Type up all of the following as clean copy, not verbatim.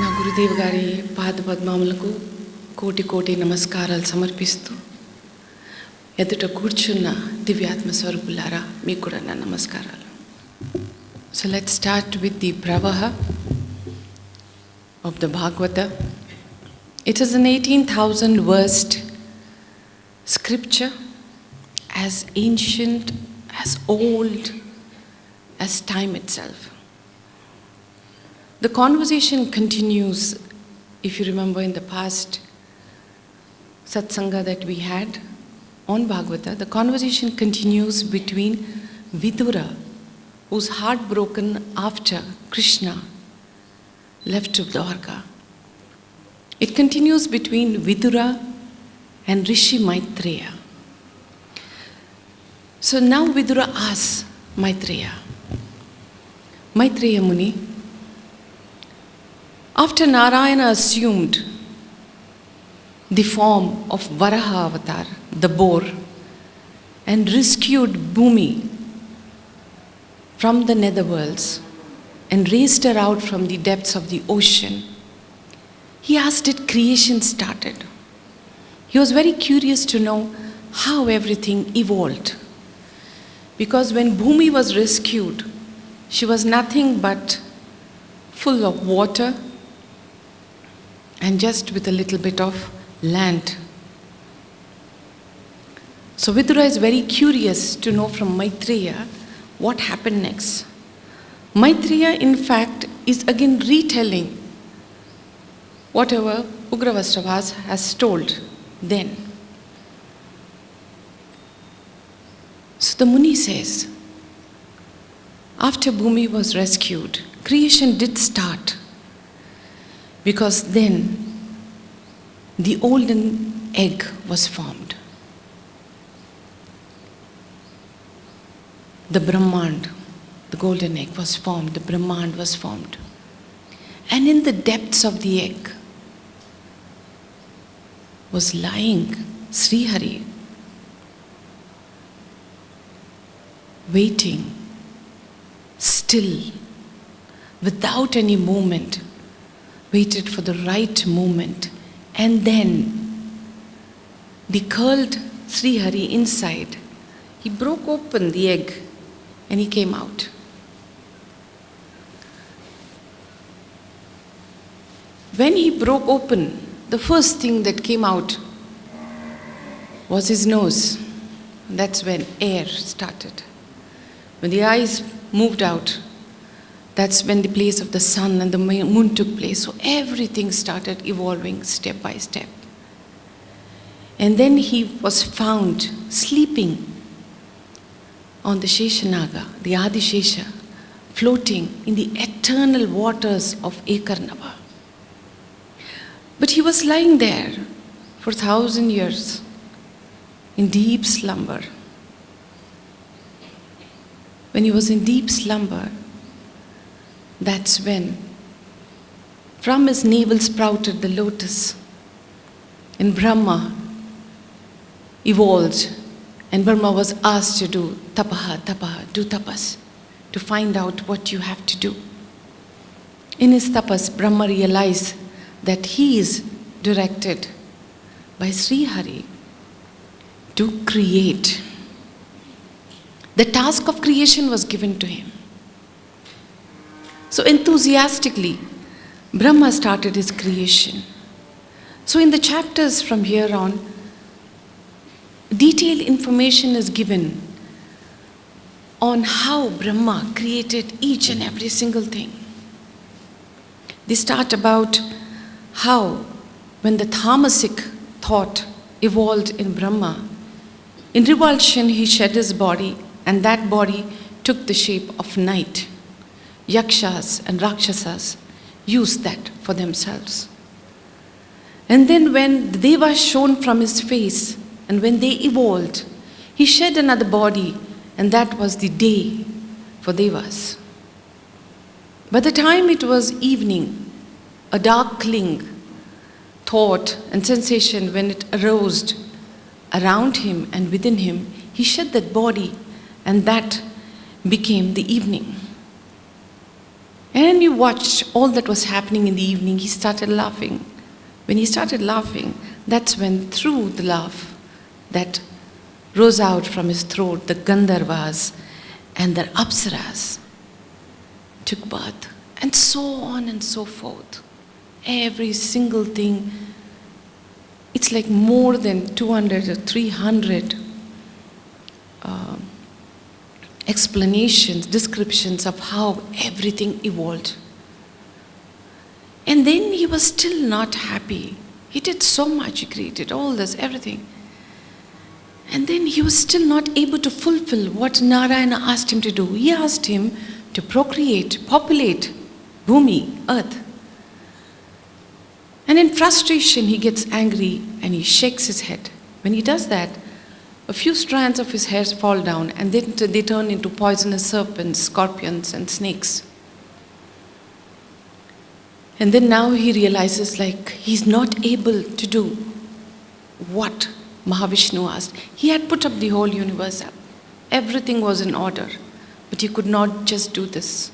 నా గురుదేవ్ గారి పాదపద్మములకు కోటి కోటి నమస్కారాలు సమర్పిస్తూ ఎదుట కూర్చున్న దివ్యాత్మ స్వరూపులారా మీకు కూడా నా నమస్కారాలు. So let's start with the Pravaha of the Bhagavata. It is an 18,000 versed scripture, as ancient, as old as time itself. The conversation continues, if you remember in the past satsanga that we had on Bhagavata, the conversation continues between Vidura, who's heartbroken after Krishna left to Dwarka. It continues between Vidura and Rishi Maitreya. So now Vidura asks Maitreya, Maitreya Muni, after Narayana assumed the form of Varaha avatar, the boar, and rescued Bhumi from the netherworlds and raised her out from the depths of the ocean, he asked if creation started. He was very curious to know how everything evolved. Because when Bhumi was rescued, she was nothing but full of water and just with a little bit of land. So Vidura is very curious to know from Maitreya what happened next. Maitreya, in fact, is again retelling whatever Ugravastravas has told then. So the Muni says, after Bhumi was rescued, creation did start, because then the golden egg was formed. The Brahmand, the golden egg was formed, the Brahmand was formed. And in the depths of the egg was lying Sri Hari, waiting, still, without any movement, waited for the right moment, and then the curled Sri Hari inside, he broke open the egg and he came out. When he broke open, the first thing that came out was his nose. That's when air started. When the eyes moved out, that's when the place of the sun and the moon took place. So everything started evolving step by step. And then he was found sleeping on the Sheshanaga, the Adishesha, floating in the eternal waters of Ekarnava. But he was lying there for 1,000 years in deep slumber. When he was in deep slumber, that's when from his navel sprouted the lotus, and Brahma evolved, and Brahma was asked to do tapaha, do tapas, to find out what you have to do. In his tapas, Brahma realized that he is directed by Sri Hari to create. The task of creation was given to him. So enthusiastically, Brahma started his creation. So in the chapters from here on, detailed information is given on how Brahma created each and every single thing. They start about how when the tamasic thought evolved in Brahma, in revulsion he shed his body, and that body took the shape of night. Yakshas and Rakshasas used that for themselves. And then when the Devas shone from his face, and when they evolved, he shed another body, and that was the day for Devas. By the time it was evening, a darkling thought and sensation, when it arose around him and within him, he shed that body, and that became the evening. And he watched all that was happening in the evening. He started laughing. When he started laughing, that's when through the laugh that rose out from his throat, the Gandharvas and the Apsaras took birth. And so on and so forth. Every single thing. It's like more than 200 or 300 explanations, descriptions of how everything evolved. And then he was still not happy. He did so much, he created all this, everything. And then he was still not able to fulfill what Narayana asked him to do. He asked him to procreate, populate Bhumi, earth. And in frustration, he gets angry and he shakes his head. When he does that, a few strands of his hair fall down and then they turn into poisonous serpents, scorpions, and snakes. And then now he realizes like he's not able to do what Mahavishnu asked. He had put up the whole universe up. Everything was in order, but he could not just do this.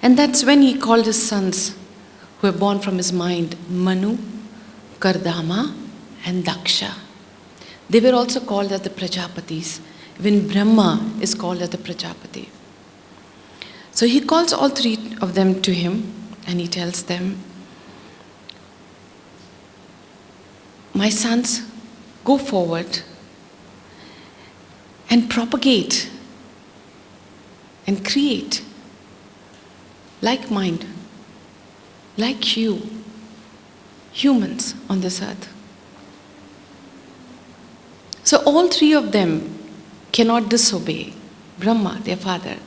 And that's when he called his sons, who were born from his mind, Manu, Kardama, and Daksha. They were also called as the Prajapatis. Even Brahma is called as the Prajapati. So he calls all three of them to him and he tells them, my sons, go forward and propagate and create like mind, like you, humans on this earth. So all three of them cannot disobey Brahma, their father.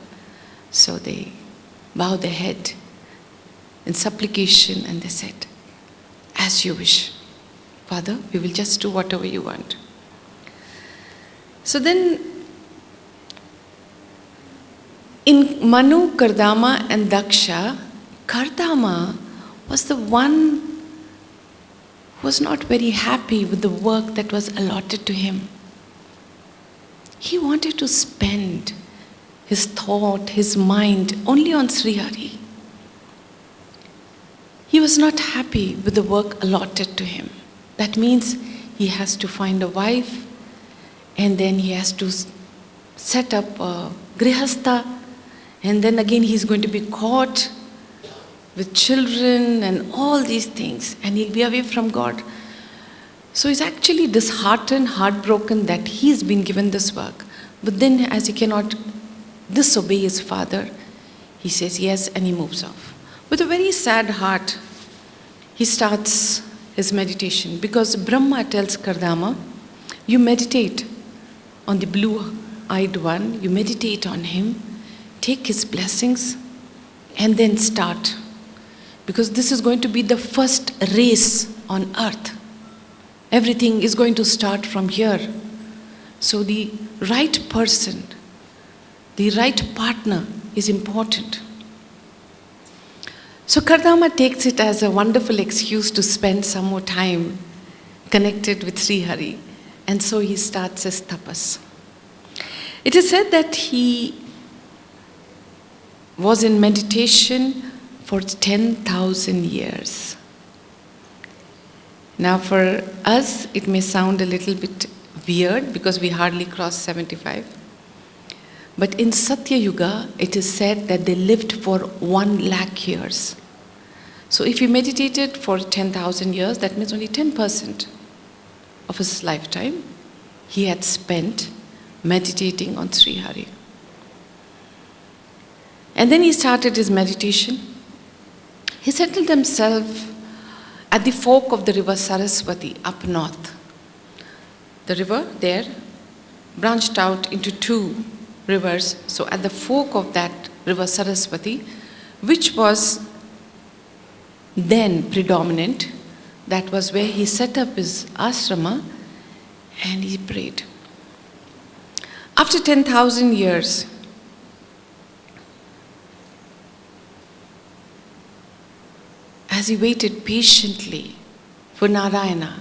So they bow their head in supplication and they said, as you wish, Father, we will just do whatever you want. So then in Manu, Kardama and Daksha, Kardama was the one who was not very happy with the work that was allotted to him. He wanted to spend his thought, his mind only on Sri Hari. He was not happy with the work allotted to him. That means he has to find a wife and then he has to set up a grihastha and then again he's going to be caught with children and all these things and he'll be away from God. So he's actually disheartened, heartbroken that he's been given this work. But then as he cannot disobey his father, he says yes and he moves off. With a very sad heart, he starts his meditation because Brahma tells Kardama, you meditate on the blue-eyed one, you meditate on him, take his blessings and then start. Because this is going to be the first race on earth. Everything is going to start from here. So the right person, the right partner is important. So Kardama takes it as a wonderful excuse to spend some more time connected with Sri Hari. And so he starts his tapas. It is said that he was in meditation for 10,000 years. Now for us, it may sound a little bit weird because we hardly crossed 75. But in Satya Yuga, it is said that they lived for 1 lakh years. So if he meditated for 10,000 years, that means only 10% of his lifetime he had spent meditating on Sri Hari. And then he started his meditation. He settled himself at the fork of the river Saraswati up north. The river there branched out into 2 rivers. So at the fork of that river Saraswati, which was then predominant, that was where he set up his ashrama and he prayed. After 10,000 years, as he waited patiently for Narayana,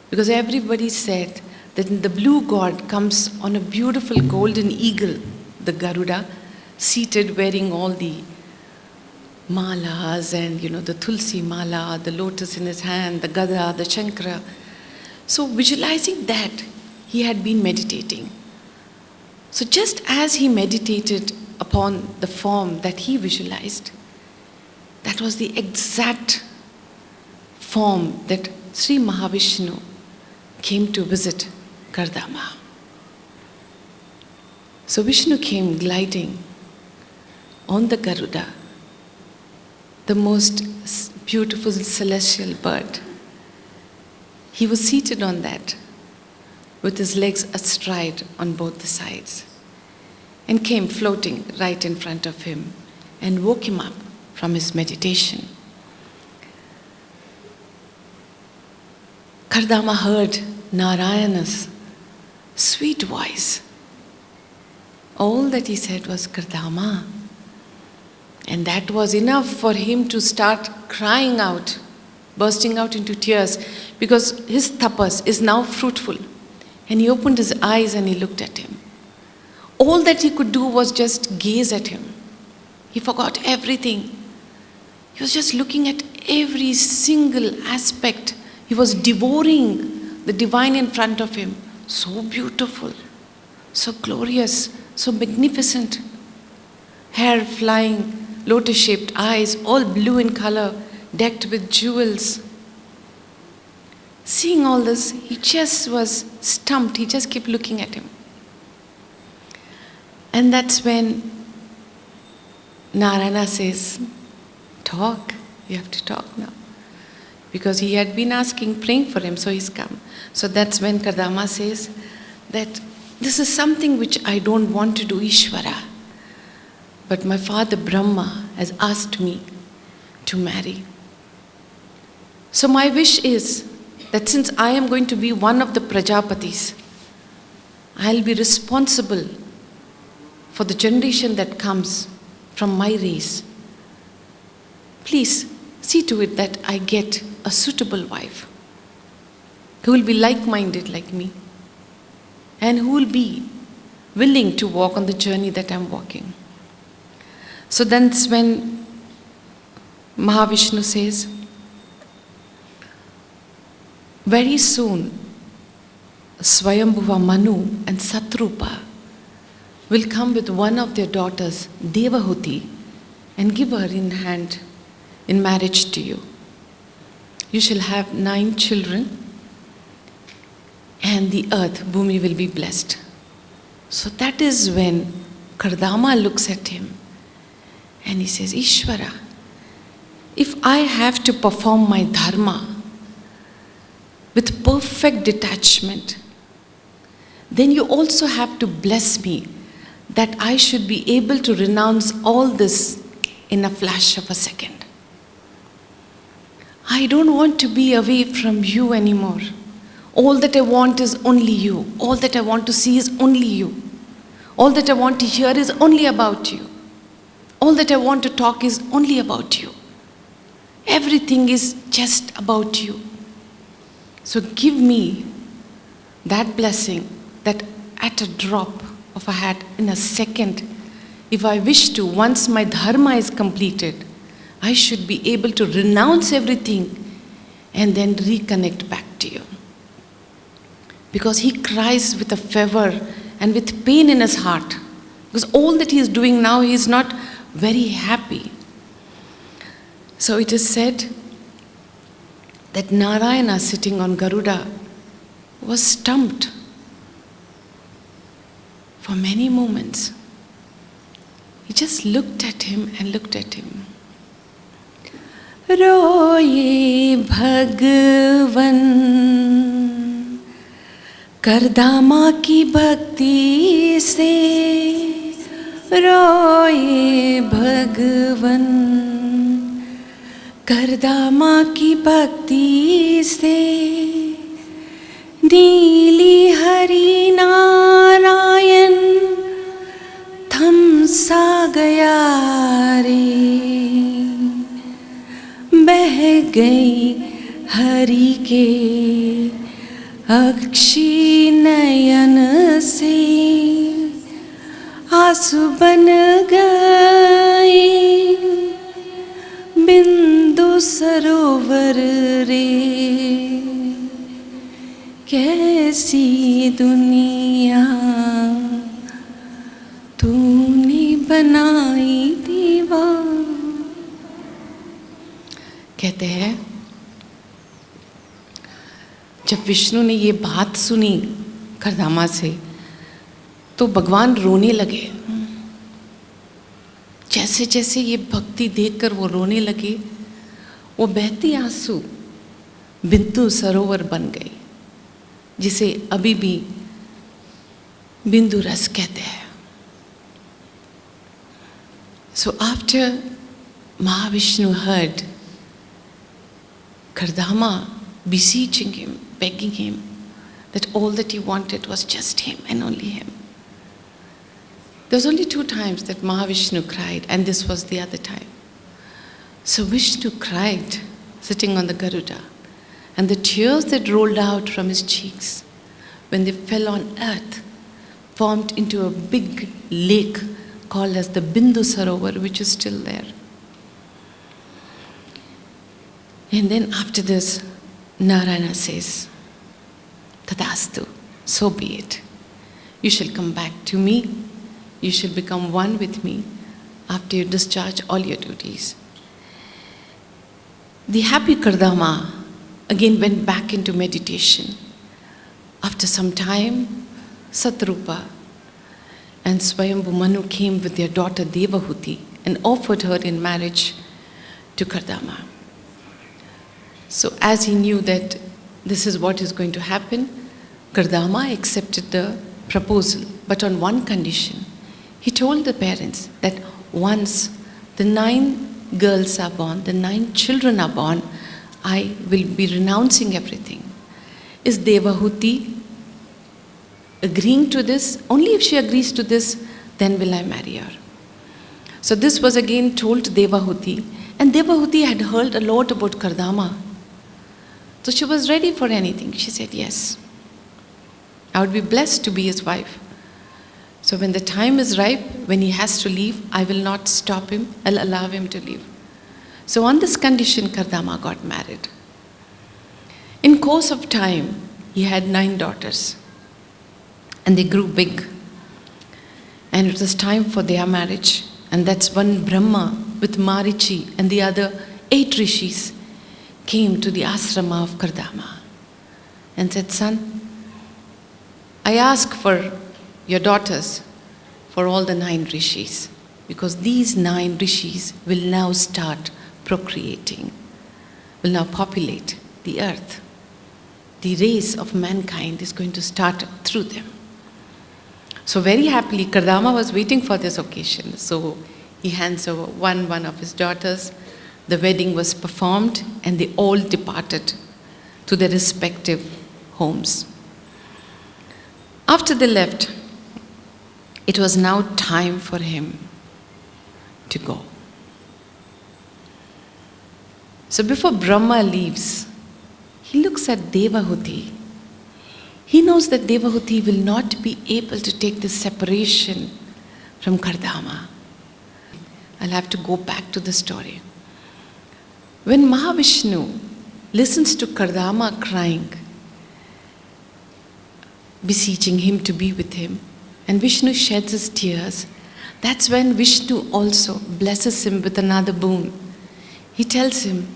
because everybody said that the blue god comes on a beautiful golden eagle, the Garuda, seated wearing all the malas and the tulsi mala, the lotus in his hand, the gada, the shankara. So visualizing that, he had been meditating. So just as he meditated upon the form that he visualized, that was the exact form that Sri Mahavishnu came to visit Kardama. So Vishnu came gliding on the Garuda, the most beautiful celestial bird. He was seated on that with his legs astride on both the sides, and came floating right in front of him and woke him up from his meditation. Kardama heard Narayana's sweet voice. All that he said was Kardama. And that was enough for him to start crying out, bursting out into tears, because his tapas is now fruitful. And he opened his eyes and he looked at him. All that he could do was just gaze at him. He forgot everything. He was just looking at every single aspect. He was devouring the divine in front of him. So beautiful, so glorious, so magnificent. Hair flying, lotus-shaped eyes, all blue in color, decked with jewels. Seeing all this, he just was stumped. He just kept looking at him. And that's when Narayana says, talk, you have to talk now. Because he had been asking, praying for him, so he's come. So that's when Kardama says that this is something which I don't want to do, Ishvara. But my father Brahma has asked me to marry. So my wish is that since I am going to be one of the Prajapatis, I'll be responsible for the generation that comes from my race. Please see to it that I get a suitable wife who will be like-minded like me and who will be willing to walk on the journey that I'm walking. So that's when Mahavishnu says, very soon Swayambhuva Manu and Satrupa will come with one of their daughters, Devahuti, and give her in hand in marriage to you. You shall have 9 children, and the earth, Bhumi, will be blessed. So that is when Kardama looks at him and he says, Ishvara, if I have to perform my dharma with perfect detachment, then you also have to bless me that I should be able to renounce all this in a flash of a second. I don't want to be away from you anymore. All that I want is only you. All that I want to see is only you. All that I want to hear is only about you. All that I want to talk is only about you. Everything is just about you. So give me that blessing that at a drop of a hat, in a second, if I wish to, once my dharma is completed, I should be able to renounce everything and then reconnect back to you. Because he cries with a fervor and with pain in his heart. Because all that he is doing now, he is not very happy. So it is said that Narayana sitting on Garuda was stumped for many moments. He just looked at him and looked at him. Roye Bhagavan Kardama ki bhakti se, Roye Bhagavan Kardama ki bhakti se, Neeli Hari Narayan tham sa gaya re, बह गई हरि के अक्षी नयन से, आंसू बन गए सरोवर रे, कैसी दुनिया तूने बनाई दीवा। कहते हैं जब विष्णु ने ये बात सुनी करदामा से तो भगवान रोने लगे। जैसे जैसे ये भक्ति देखकर वो रोने लगे, वो बहती आंसू बिंदु सरोवर बन गई, जिसे अभी भी बिंदु रस कहते हैं। So after Mahavishnu heard Kardama beseeching him, begging him that all that he wanted was just him and only him. There was only 2 times that Mahavishnu cried, and this was the other time. So Vishnu cried sitting on the Garuda, and the tears that rolled out from his cheeks when they fell on earth formed into a big lake called as the Bindu Sarovar, which is still there. And then after this, Narayana says, Tadastu, so be it. You shall come back to me. You shall become one with me after you discharge all your duties. The happy Kardama again went back into meditation. After some time, Satrupa and Swayambhu Manu came with their daughter Devahuti and offered her in marriage to Kardama. So as he knew that this is what is going to happen, Kardama accepted the proposal, but on one condition. He told the parents that once the 9 girls are born, the 9 children are born, I will be renouncing everything. Is Devahuti agreeing to this? Only if she agrees to this, then will I marry her. So this was again told to Devahuti, and Devahuti had heard a lot about Kardama. So she was ready for anything. She said, yes, I would be blessed to be his wife. So when the time is ripe, when he has to leave, I will not stop him, I'll allow him to leave. So on this condition, Kardama got married. In course of time, he had 9 daughters, and they grew big. And it was time for their marriage, and that's when Brahma with Marichi and the other 8 rishis came to the ashrama of Kardama and said, son, I ask for your daughters for all the 9 rishis, because these 9 rishis will now start procreating, will now populate the earth. The race of mankind is going to start through them. So very happily, Kardama was waiting for this occasion. So he hands over one of his daughters. The wedding was performed, and they all departed to their respective homes. After they left, it was now time for him to go. So before Brahma leaves, he looks at Devahuti. He knows that Devahuti will not be able to take this separation from Kardama. I'll have to go back to the story. When Mahavishnu listens to Kardama crying, beseeching him to be with him, and Vishnu sheds his tears, that's when Vishnu also blesses him with another boon. He tells him,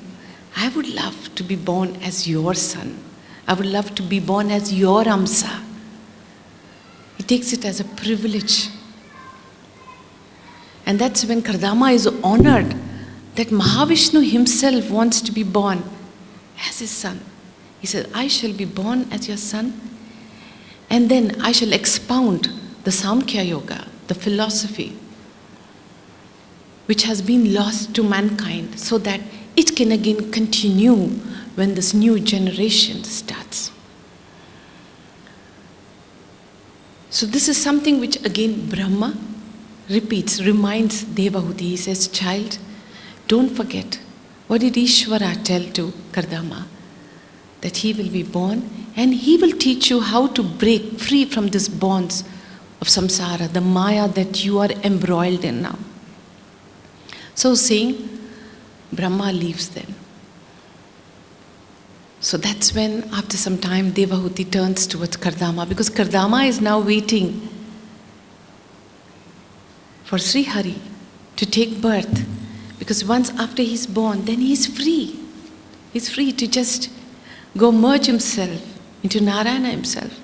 I would love to be born as your son. I would love to be born as your Amsa. He takes it as a privilege. And that's when Kardama is honored that Mahavishnu himself wants to be born as his son. He said, I shall be born as your son, and then I shall expound the Samkhya Yoga, the philosophy, which has been lost to mankind, so that it can again continue when this new generation starts. So this is something which again Brahma repeats, reminds Devahuti. He says, child, don't forget, what did Ishvara tell to Kardama? That he will be born and he will teach you how to break free from these bonds of samsara, the maya that you are embroiled in now. So saying, Brahma leaves them. So that's when, after some time, Devahuti turns towards Kardama, because Kardama is now waiting for Sri Hari to take birth. Because once after he's born, then he's free. He's free to just go merge himself into Narayana himself.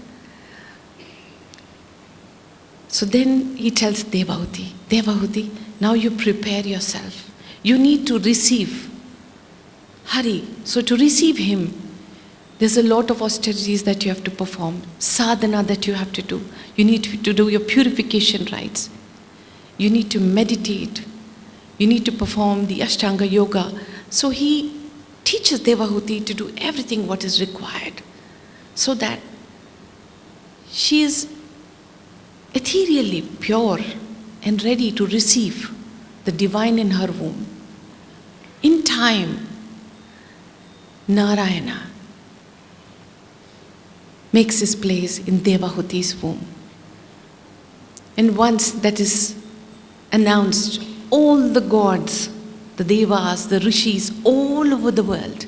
So then he tells Devahuti, Devahuti, now you prepare yourself. You need to receive Hari. So to receive him, there's a lot of austerities that you have to perform, sadhana that you have to do. You need to do your purification rites. You need to meditate. You need to perform the Ashtanga Yoga. So he teaches Devahuti to do everything what is required, so that she is ethereally pure and ready to receive the divine in her womb. In time, Narayana makes his place in Devahuti's womb. And once that is announced, all the gods, the devas, the rishis, all over the world,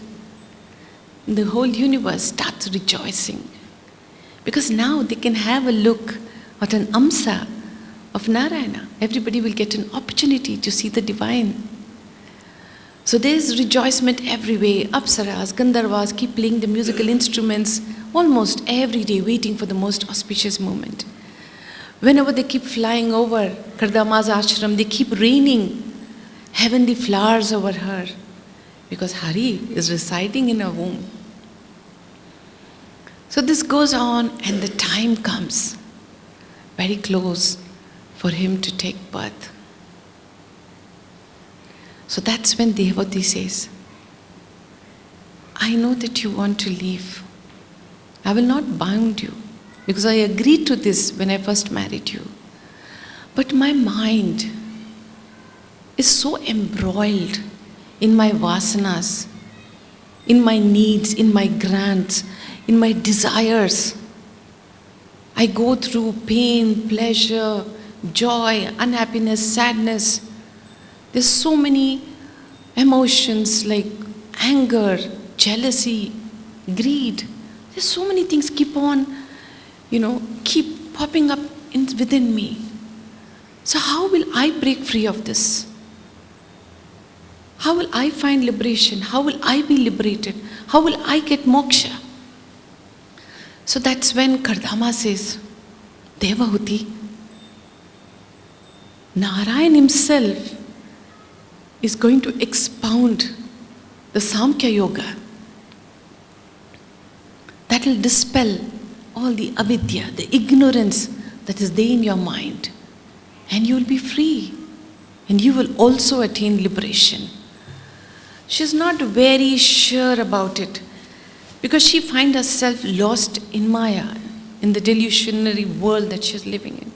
the whole universe starts rejoicing. Because now they can have a look at an Amsa of Narayana. Everybody will get an opportunity to see the divine. So there is rejoicement everywhere. Apsaras, Gandharvas keep playing the musical instruments almost every day, waiting for the most auspicious moment. Whenever they keep flying over Kardama's ashram, they keep raining heavenly flowers over her, because Hari is residing in her womb. So this goes on, and the time comes very close for him to take birth. So that's when Devahuti says, I know that you want to leave. I will not bind you, because I agreed to this when I first married you. But my mind is so embroiled in my vasanas, in my needs, in my grants, in my desires. I go through pain, pleasure, joy, unhappiness, sadness. There's so many emotions like anger, jealousy, greed. There's so many things keep popping up within me. So how will I break free of this? How will I find liberation? How will I be liberated? How will I get moksha? So that's when Kardama says, Devahuti, Narayan himself is going to expound the Samkhya Yoga that will dispel all the avidya, the ignorance that is there in your mind, and you will be free, and you will also attain liberation. She's not very sure about it, because she finds herself lost in Maya, in the delusionary world that she's living in.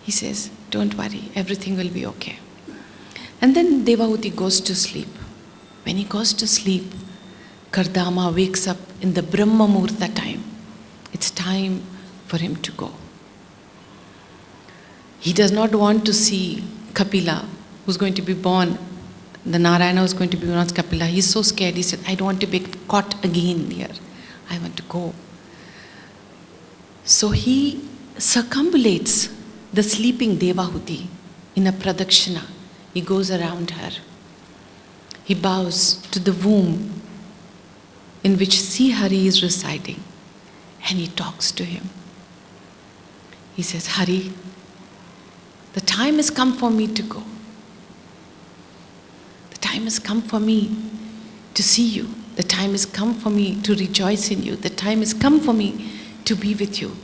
He says, don't worry, everything will be okay. And then Devahuti goes to sleep. When he goes to sleep, Kardama wakes up in the Brahma Muhurta time. It's time for him to go. He does not want to see Kapila, who's going to be born. The Narayana who's going to be born as Kapila. He's so scared. He said, I don't want to be caught again here. I want to go. So he circumambulates the sleeping Devahuti in a pradakshina. He goes around her. He bows to the womb in which Sri Hari is residing, and he talks to him. He says, Hari, the time has come for me to go. The time has come for me to see you. The time has come for me to rejoice in you. The time has come for me to be with you.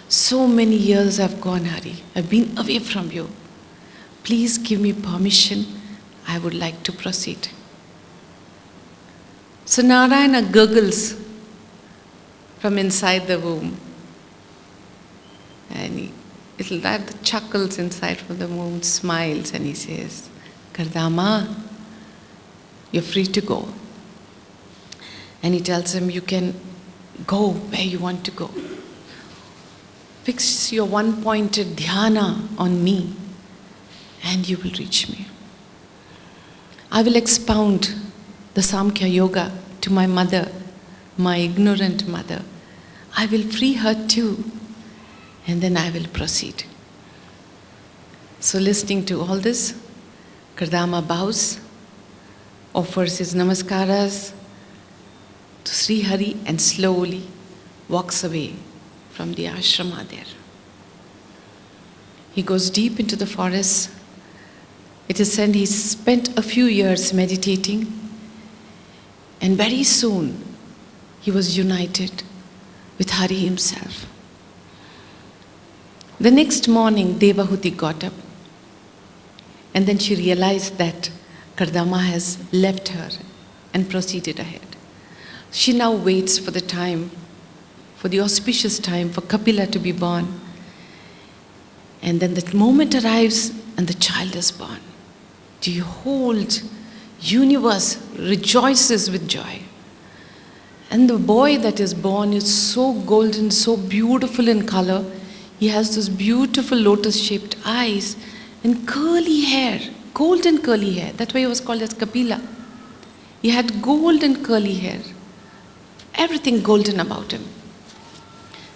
So many years have gone, Hari. I've been away from you. Please give me permission. I would like to proceed. So Narayana gurgles from inside the womb. And it'll have the chuckles inside from the womb, smiles, and he says, Kardama, you're free to go. And he tells him, you can go where you want to go. Fix your one-pointed dhyana on me, and you will reach me. I will expound the Samkhya Yoga to my mother, my ignorant mother. I will free her too, and then I will proceed. So listening to all this, Kardama bows, offers his namaskaras to Sri Hari and slowly walks away from the ashrama there. He goes deep into the forest. It is said he spent a few years meditating, and very soon he was united with Hari himself. The next morning, Devahuti got up, and then she realized that Kardama has left her and proceeded ahead. She now waits for the time, for the auspicious time for Kapila to be born. And then the moment arrives and the child is born. The whole universe rejoices with joy. And the boy that is born is so golden, so beautiful in color. He has those beautiful lotus-shaped eyes and curly hair, golden curly hair. That's why he was called as Kapila. He had golden curly hair. Everything golden about him.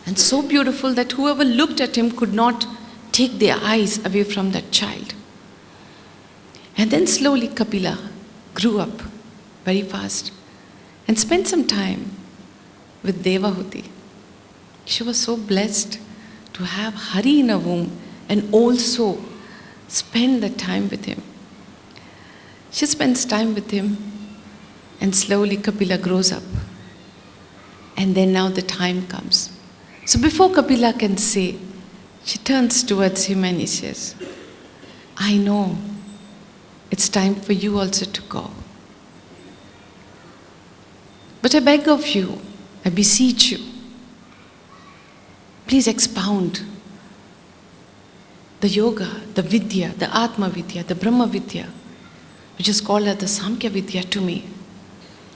And so beautiful that whoever looked at him could not take their eyes away from that child. And then slowly Kapila grew up very fast and spent some time with Devahuti. She was so blessed to have Hari in her womb and also spend the time with him. She spends time with him, and slowly Kapila grows up. And then now the time comes. So before Kapila can say, she turns towards him and he says, I know it's time for you also to go. But I beg of you, I beseech you, please expound the yoga, the vidya, the Atma Vidya, the Brahma Vidya, which is called as the Samkhya Vidya to me.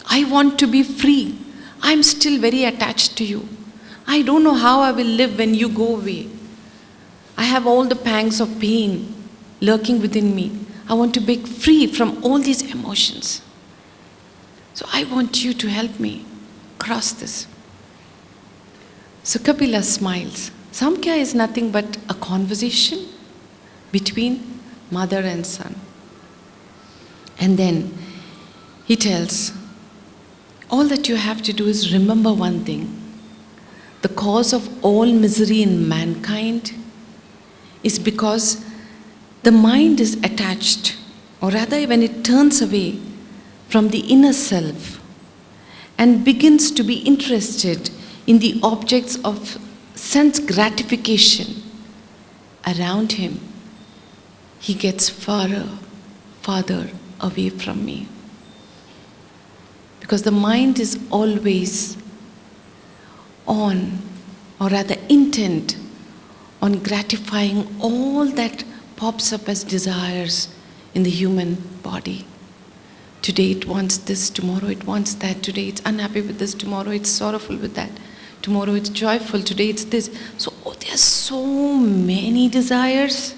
I want to be free. I'm still very attached to you. I don't know how I will live when you go away. I have all the pangs of pain lurking within me. I want to break free from all these emotions. So I want you to help me cross this. So Kapila smiles. Samkhya is nothing but a conversation between mother and son. And then he tells, all that you have to do is remember one thing. The cause of all misery in mankind is because the mind is attached, or rather when it turns away from the inner self and begins to be interested in the objects of sense gratification around him, he gets farther away from me. Because the mind is always on, or rather intent on gratifying all that pops up as desires in the human body. Today it wants this, tomorrow it wants that, today it's unhappy with this, tomorrow it's sorrowful with that, tomorrow it's joyful, today it's this. So there are so many desires.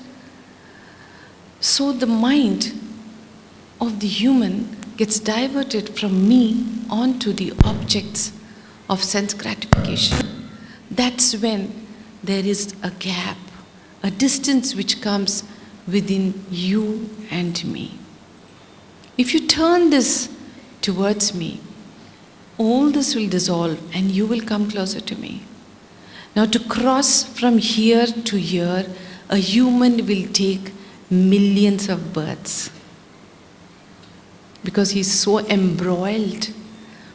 So the mind of the human gets diverted from me onto the objects of sense gratification. That's when there is a gap, a distance which comes within you and me. If you turn this towards me, all this will dissolve and you will come closer to me. Now to cross from here to here, a human will take millions of births. Because he's so embroiled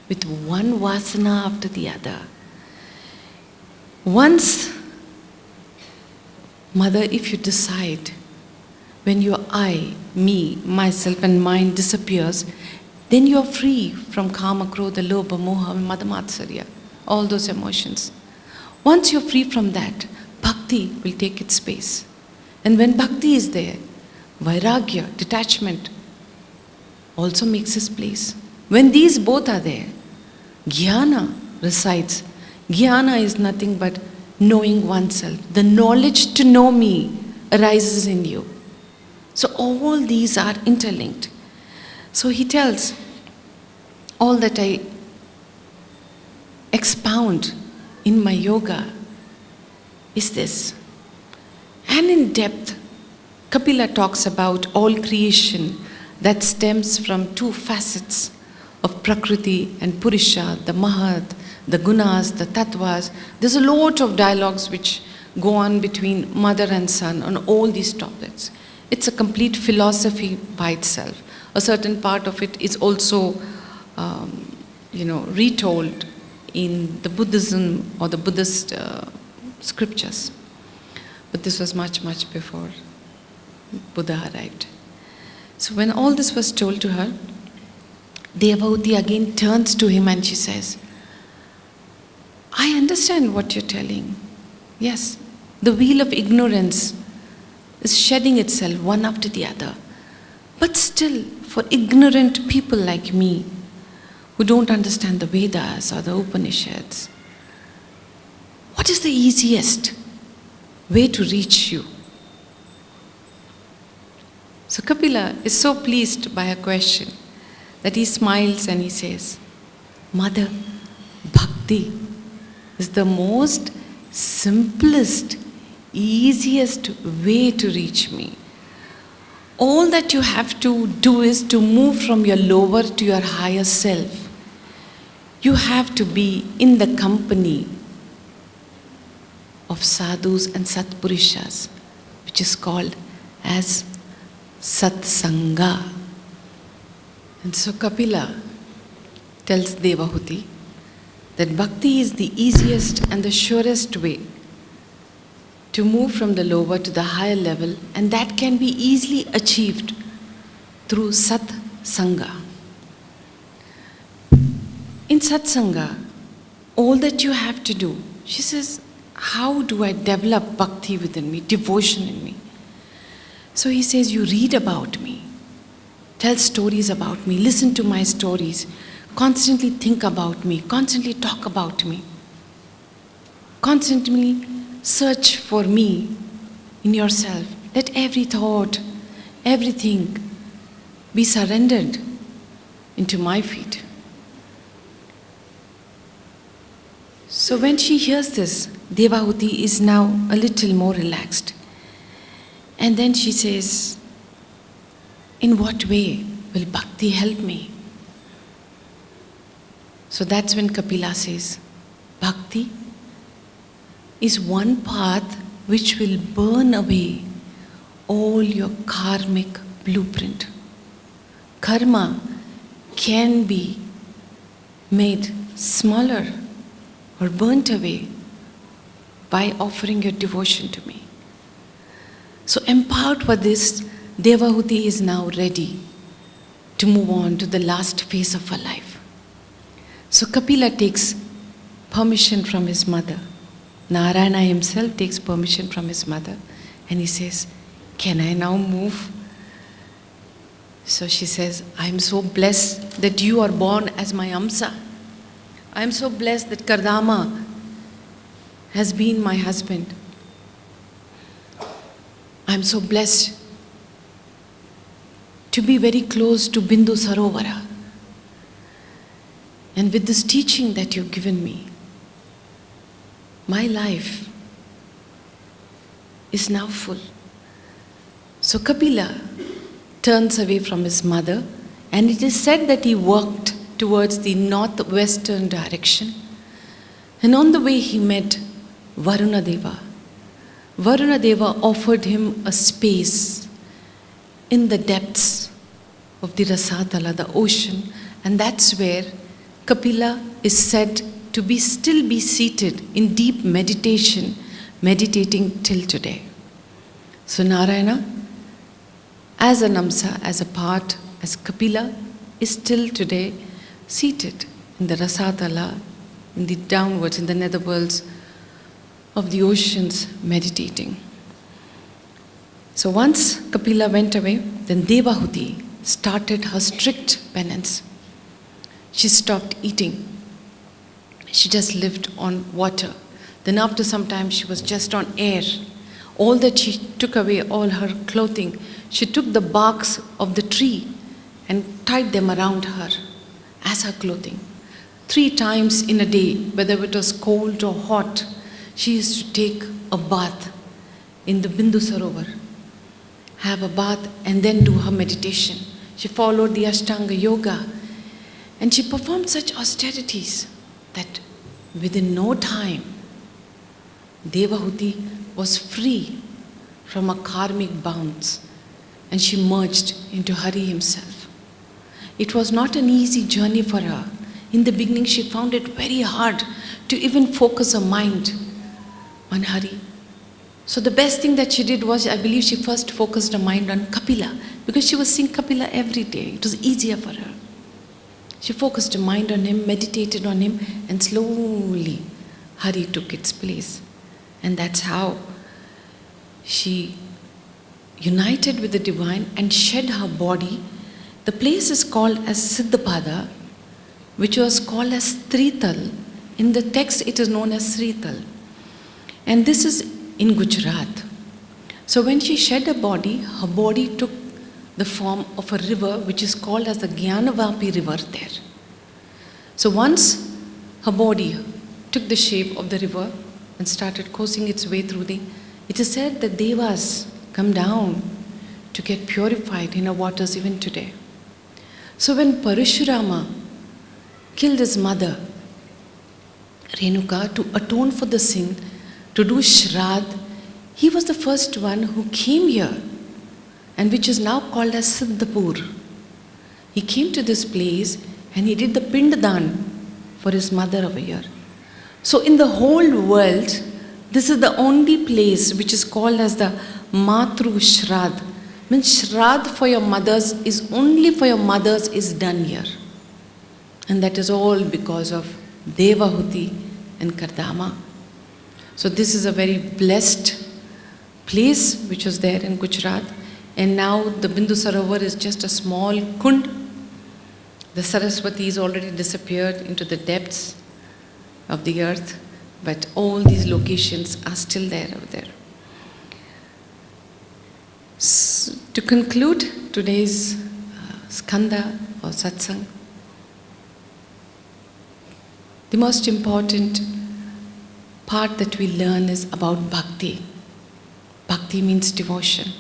with one vasana after the other. Once, mother, if you decide, when your I, me, myself and mine disappears, then you are free from kama, krodha, lobha, moha, mada, matsarya, all those emotions. Once you're free from that, bhakti will take its space. And when bhakti is there, vairagya, detachment, also makes its place. When these both are there, jnana resides. Jnana is nothing but knowing oneself. The knowledge to know me arises in you. So all these are interlinked. So he tells, all that I expound in my yoga is this. And in depth, Kapila talks about all creation that stems from two facets of Prakriti and Purusha, the Mahat, the Gunas, the Tattvas. There's a lot of dialogues which go on between mother and son on all these topics. It's a complete philosophy by itself. A certain part of it is also, retold in the Buddhism or the Buddhist scriptures. But this was much, much before Buddha arrived. So when all this was told to her, Devavati again turns to him and she says, I understand what you're telling. Yes, the wheel of ignorance is shedding itself one after the other. But still, for ignorant people like me, who don't understand the Vedas or the Upanishads, what is the easiest way to reach you? So Kapila is so pleased by her question that he smiles and he says, Mother, bhakti is the most simplest, easiest way to reach me. All that you have to do is to move from your lower to your higher self. You have to be in the company of sadhus and satpurishas, which is called as satsanga. And so Kapila tells Devahuti that bhakti is the easiest and the surest way to move from the lower to the higher level, and that can be easily achieved through satsanga. In satsanga, all that you have to do, she says, how do I develop bhakti within me, devotion in me? So he says, you read about me, tell stories about me, listen to my stories, constantly think about me, constantly talk about me, constantly search for me in yourself. Let every thought, everything be surrendered into my feet. So when she hears this, Devahuti is now a little more relaxed. And then she says, in what way will bhakti help me? So that's when Kapila says, bhakti is one path which will burn away all your karmic blueprint. Karma can be made smaller or burnt away by offering your devotion to me. So empowered for this, Devahuti is now ready to move on to the last phase of her life. So Kapila takes permission from his mother. Narayana himself takes permission from his mother and he says, can I now move? So she says, I am so blessed that you are born as my Amsa. I am so blessed that Kardama has been my husband. I am so blessed to be very close to Bindu Sarovara. And with this teaching that you've given me, my life is now full. So Kapila turns away from his mother, and it is said that he walked towards the northwestern direction. And on the way he met Varuna Deva. Varuna Deva offered him a space in the depths of the Rasatala, the ocean, and that's where Kapila is said to be still be seated in deep meditation, meditating till today. So Narayana, as an Amsa, as a part, as Kapila, is still today seated in the Rasatala, in the downwards, in the netherworlds of the oceans, meditating. So once Kapila went away, then Devahuti started her strict penance. She stopped eating. She just lived on water. Then after some time, she was just on air. All that she took away, all her clothing, she took the barks of the tree and tied them around her as her clothing. 3 times in a day, whether it was cold or hot, she used to take a bath in the Bindu Sarovar, have a bath and then do her meditation. She followed the Ashtanga Yoga and she performed such austerities that within no time, Devahuti was free from her karmic bounds and she merged into Hari himself. It was not an easy journey for her. In the beginning, she found it very hard to even focus her mind on Hari. So the best thing that she did was, I believe she first focused her mind on Kapila, because she was seeing Kapila every day. It was easier for her. She focused her mind on him, meditated on him, and slowly Hari took its place. And that's how she united with the divine and shed her body. The place is called as Siddhapada, which was called as Trital. In the text, it is known as Srital. And this is in Gujarat. So when she shed her body took the form of a river, which is called as the Gyanavapi river there. So once her body took the shape of the river and started coursing its way through it is said that Devas come down to get purified in our waters even today. So when Parashurama killed his mother, Renuka, to atone for the sin, to do Shraddh, he was the first one who came here, and which is now called as Siddhapur. He came to this place and he did the Pinddan for his mother over here. So in the whole world, this is the only place which is called as the Matru Shraddh. Means Shraddh for your mothers is only for your mothers is done here. And that is all because of Devahuti and Kardama. So this is a very blessed place which was there in Gujarat. And now the Bindu Sarovar is just a small kund. The Saraswati is already disappeared into the depths of the earth. But all these locations are still there over there. To conclude today's skanda or satsang, the most important part that we learn is about bhakti. Bhakti means devotion.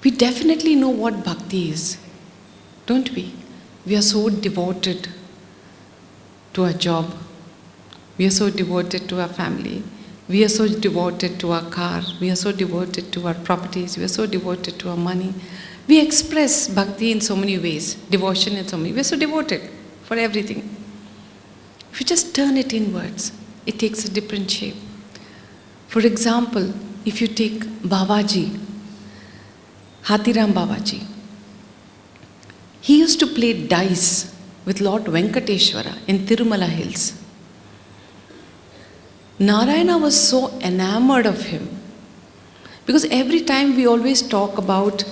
We definitely know what bhakti is, don't we? We are so devoted to our job. We are so devoted to our family. We are so devoted to our car. We are so devoted to our properties. We are so devoted to our money. We express bhakti in so many ways, devotion in so many ways. We are so devoted for everything. If you just turn it inwards, it takes a different shape. For example, if you take Babaji, Hathiram Babaji, he used to play dice with Lord Venkateshwara in Tirumala Hills. Narayana was so enamored of him, because every time we always talk about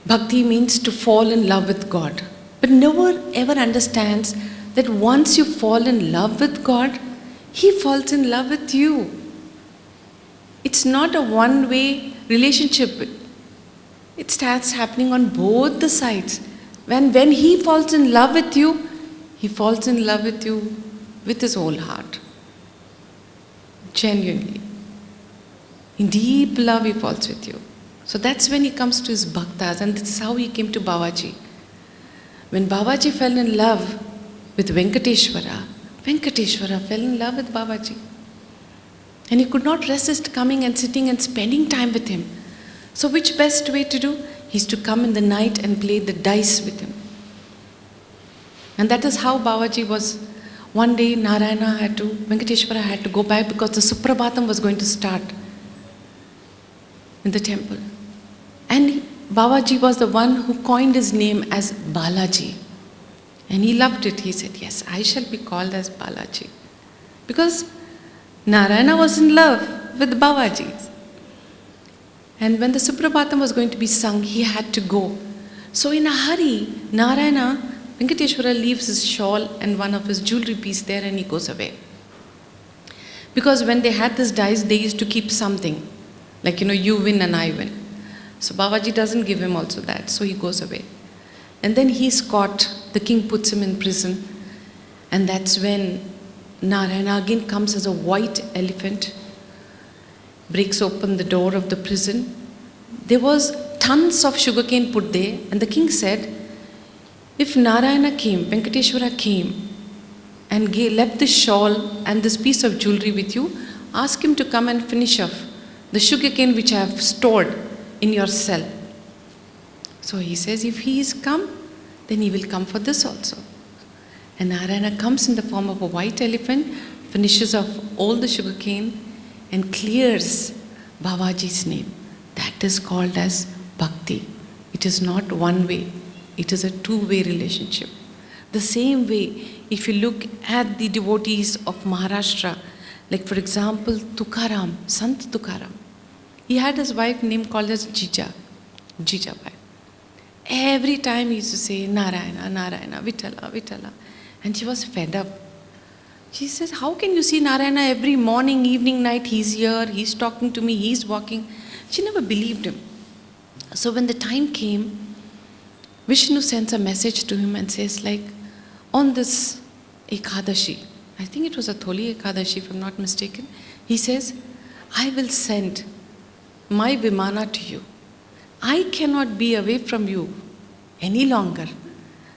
bhakti means to fall in love with God, but no one ever understands that once you fall in love with God, He falls in love with you. It's not a one-way relationship. It starts happening on both the sides. When He falls in love with you, He falls in love with you with His whole heart. Genuinely. In deep love, He falls with you. So that's when He comes to His bhaktas, and this is how He came to Babaji. When Babaji fell in love with Venkateshwara, Venkateshwara fell in love with Babaji. And he could not resist coming and sitting and spending time with him. So which best way to do? He's to come in the night and play the dice with him. And that is how Babaji was. One day Venkateshwara had to go back because the Suprabhatam was going to start in the temple. And Babaji was the one who coined his name as Balaji. And he loved it. He said, yes, I shall be called as Balaji. Because Narayana was in love with Babaji. And when the Suprabhatam was going to be sung, he had to go. So in a hurry, Venkateshwara leaves his shawl and one of his jewelry piece there and he goes away. Because when they had this dice, they used to keep something. Like, you win and I win. So Babaji doesn't give him also that. So he goes away. And then he's caught. The king puts him in prison. And that's when Narayana again comes as a white elephant, breaks open the door of the prison. There was tons of sugarcane put there, and the king said, if Narayana came, Venkateshwara came, and left this shawl and this piece of jewelry with you, ask him to come and finish off the sugarcane which I have stored in your cell. So he says, if he is come, then he will come for this also. And Narayana comes in the form of a white elephant, finishes off all the sugarcane, and clears Babaji's name. That is called as bhakti. It is not one way, it is a two-way relationship. The same way, if you look at the devotees of Maharashtra, like for example, Tukaram, Sant Tukaram, he had his wife named called as Jijabai. Every time he used to say, Narayana, Narayana, Vitala, Vitala. And she was fed up. She says, how can you see Narayana every morning, evening, night? He's here, he's talking to me, he's walking. She never believed him. So when the time came, Vishnu sends a message to him and says, like, on this Ekadashi, I think it was a Tholi Ekadashi if I'm not mistaken, he says, I will send my Vimana to you. I cannot be away from you any longer.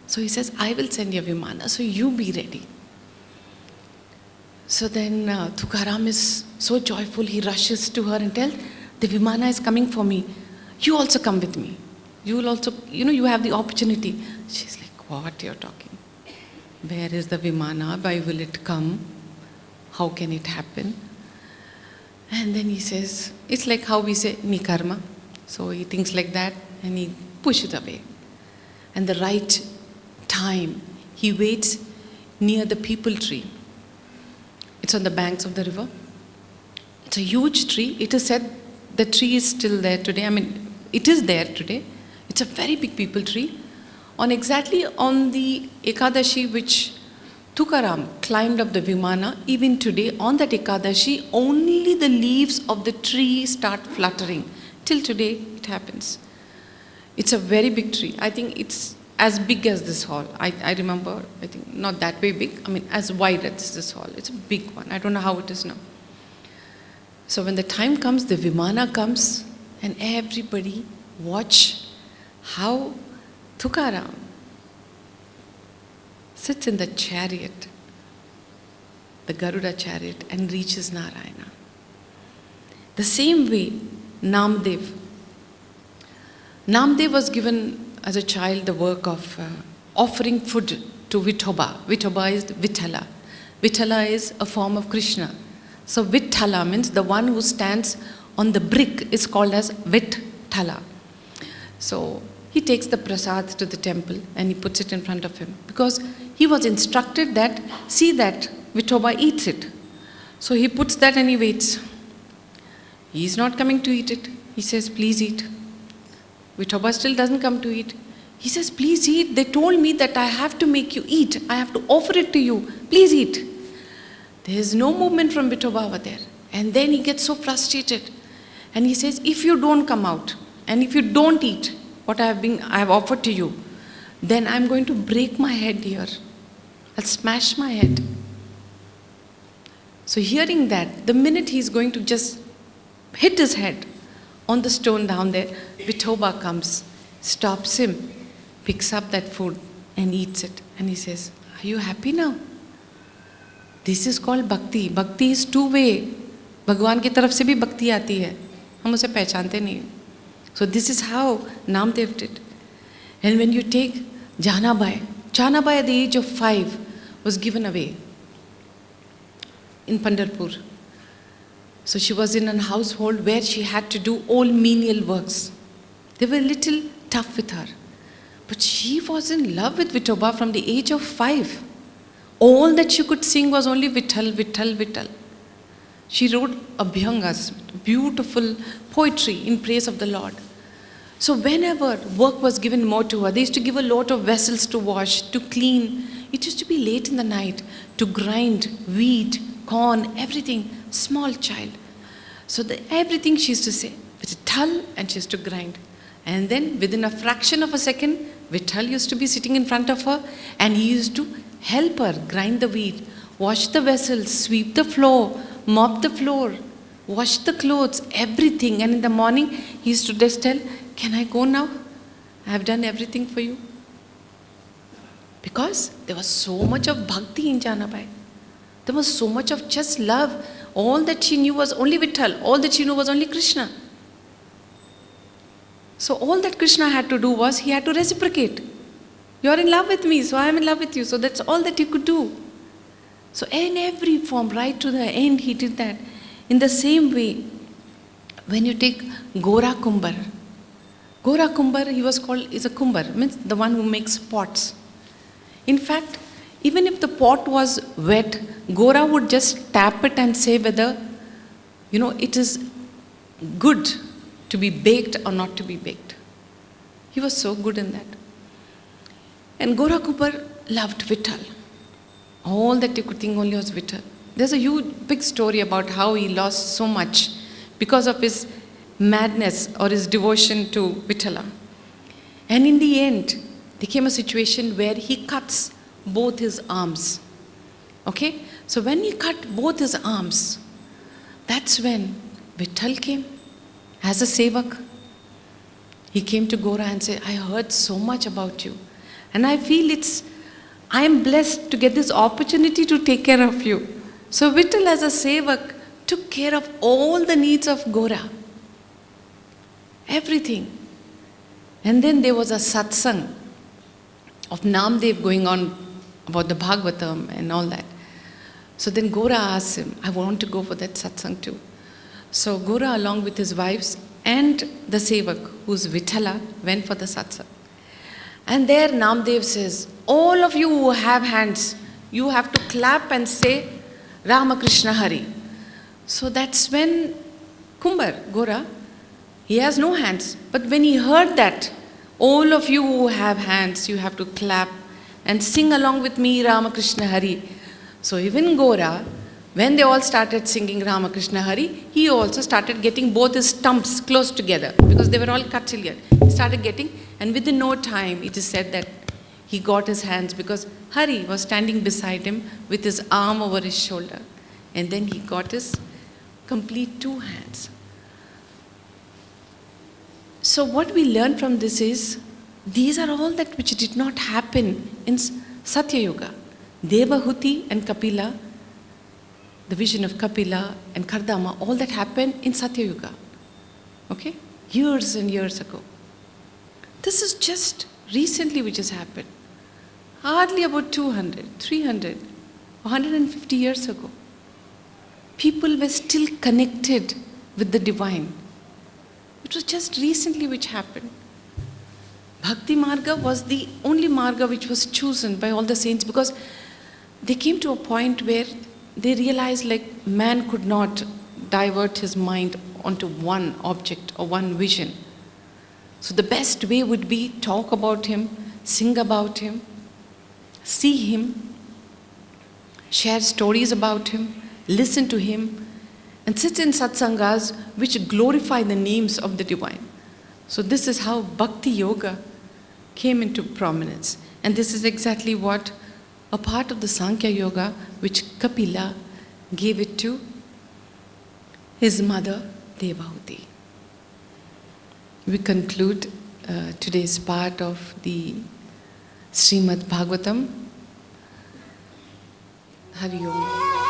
So he says, I will send you Vimana, so you be ready. So then Tukaram is so joyful, he rushes to her and tells, the Vimana is coming for me. You also come with me. You will also, you have the opportunity. She's like, what you're talking? Where is the Vimana? Why will it come? How can it happen? And then he says, it's like how we say, Nikarma. So he thinks like that and he pushes it away. And the right time, he waits near the peepal tree. It's on the banks of the river. It's a huge tree. It is said the tree is still there today. I mean, it is there today. It's a very big peepal tree. Exactly on the Ekadashi which Tukaram climbed up the Vimana, even today on that Ekadashi, only the leaves of the tree start fluttering. Till today it happens. It's a very big tree. I think it's as big as this hall. I remember, I think not that way big. I mean, as wide as this hall. It's a big one. I don't know how it is now. So when the time comes, the Vimana comes, and everybody watch how Tukaram sits in the chariot, the Garuda chariot, and reaches Narayana. The same way, Namdev was given as a child the work of offering food to Vithoba. Vithoba is Vithala. Vithala is a form of Krishna. So Vithala means the one who stands on the brick is called as Vithala. So he takes the prasad to the temple and he puts it in front of him because he was instructed that, see that Vithoba eats it. So he puts that and he waits. He is not coming to eat it. He says, please eat. Vithoba still doesn't come to eat. He says, please eat. They told me that I have to make you eat. I have to offer it to you. Please eat. There is no movement from Vithoba over there. And then he gets so frustrated. And he says, if you don't come out and if you don't eat what I have offered to you, then I'm going to break my head here. I'll smash my head. So hearing that, the minute he's going to just hit his head on the stone down there, Vithoba comes, stops him, picks up that food and eats it. And he says, are you happy now? This is called bhakti. Bhakti is two-way. भगवान की तरफ से भी भक्ति आती है. हम उसे पहचानते नहीं. So this is how Namdev did. And when you take Janabai at the age of 5 was given away in Pandharpur. So she was in a household where she had to do all menial works. They were a little tough with her. But she was in love with Vithoba from the age of 5. All that she could sing was only Vitthal, Vitthal, Vitthal. She wrote Abhyangas, beautiful poetry in praise of the Lord. So whenever work was given more to her, they used to give a lot of vessels to wash, to clean. It used to be late in the night, to grind wheat, corn, everything. Small child. So everything she used to say, Vitthal, and she used to grind. And then within a fraction of a second, Vitthal used to be sitting in front of her and he used to help her grind the wheat, wash the vessels, sweep the floor, mop the floor, wash the clothes, everything. And in the morning, he used to just tell, "Can I go now? I have done everything for you." Because there was so much of bhakti in Janabai. There was so much of just love. All that she knew was only Vitthal. All that she knew was only Krishna. So all that Krishna had to do was, he had to reciprocate. You're in love with me, so I'm in love with you. So that's all that he could do. So in every form, right to the end, he did that. In the same way, when you take Gora Kumbar, he was called, is a Kumbar, means the one who makes pots. In fact, even if the pot was wet, Gora would just tap it and say whether, it is good to be baked or not to be baked. He was so good in that. And Gora Kumbar loved Vitthal. All that you could think only was Vitthal. There's a huge, big story about how he lost so much because of his madness or his devotion to Vitthala. And in the end, there came a situation where he cuts both his arms. Okay? So when he cut both his arms, that's when Vitthal came as a sevak. He came to Gora and said, "I heard so much about you. And I feel I am blessed to get this opportunity to take care of you." So Vitthal as a sevak took care of all the needs of Gora. Everything. And then there was a satsang of Namdev going on about the Bhagavatam and all that. So then Gora asked him, "I want to go for that satsang too." So Gora, along with his wives and the sevak, who's Vitthala, went for the satsang. And there Namdev says, "All of you who have hands, you have to clap and say Ramakrishna Hari." So that's when Kumbar, Gora, he has no hands. But when he heard that, "All of you who have hands, you have to clap and sing along with me Ramakrishna Hari." So even Gora, when they all started singing Ramakrishna Hari, he also started getting both his stumps close together because they were all cut till here. He started getting, and within no time it is said that he got his hands because Hari was standing beside him with his arm over his shoulder. And then he got his complete two hands. So what we learn from this is, these are all that which did not happen in Satya Yuga. Devahuti and Kapila, the vision of Kapila and Kardama, all that happened in Satya Yuga. Okay? Years and years ago. This is just recently which has happened. Hardly about 200, 300, 150 years ago. People were still connected with the divine. It was just recently which happened. Bhakti Marga was the only Marga which was chosen by all the saints because they came to a point where they realized man could not divert his mind onto one object or one vision. So the best way would be talk about him, sing about him, see him, share stories about him, listen to him, and sit in satsangas which glorify the names of the divine. So this is how Bhakti Yoga came into prominence. And this is exactly what a part of the Sankhya Yoga which Kapila gave it to his mother Devahuti. We conclude today's part of the Srimad Bhagavatam. Hari Om.